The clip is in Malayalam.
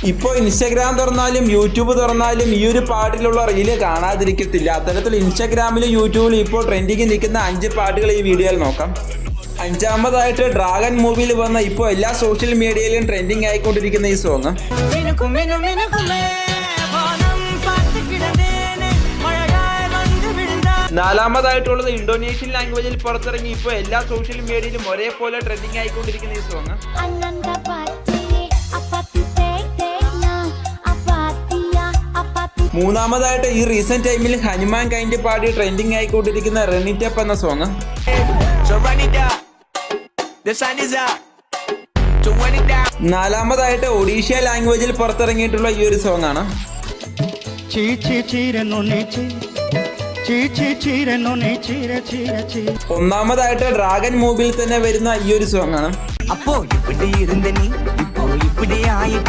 ഇപ്പോൾ ഇൻസ്റ്റാഗ്രാം തുറന്നാലും യൂട്യൂബ് തുറന്നാലും ഈ ഒരു പാട്ടിലുള്ള റീല് കാണാതിരിക്കത്തില്ല. അത്തരത്തിൽ ഇൻസ്റ്റാഗ്രാമിലും യൂട്യൂബിലും ഇപ്പോൾ ട്രെൻഡിങ്ങിൽ നിൽക്കുന്ന 5 പാട്ടുകൾ ഈ വീഡിയോയിൽ നോക്കാം. 5-ാമതായിട്ട് ഡ്രാഗൺ മൂവിയിൽ വന്ന ഇപ്പോൾ എല്ലാ സോഷ്യൽ മീഡിയയിലും ട്രെൻഡിങ് ആയിക്കൊണ്ടിരിക്കുന്ന ഈ സോങ്. 4-ാമതായിട്ടുള്ളത് ഇന്തോനേഷ്യൻ ലാംഗ്വേജിൽ പുറത്തിറങ്ങി ഇപ്പോൾ എല്ലാ സോഷ്യൽ മീഡിയയിലും ഒരേപോലെ ട്രെൻഡിങ് ആയിക്കൊണ്ടിരിക്കുന്ന ഈ സോങ്. 3-ാമതായിട്ട് ഈ റീസെന്റ് ടൈമിൽ ഹനുമാൻ കൈൻഡ് പാടി ട്രെൻഡിങ് ആയിക്കൊണ്ടിരിക്കുന്ന റെനിറ്റപ്പ് എന്ന സോങ്. 4-ാമതായിട്ട് ഒഡീഷ്യ ലാംഗ്വേജിൽ പുറത്തിറങ്ങിയിട്ടുള്ള ഈ ഒരു സോങ് ആണ്. 1-ാമതായിട്ട് ഡ്രാഗൺ മൂവിയിൽ തന്നെ വരുന്ന ഈ ഒരു സോങ് ആണ്.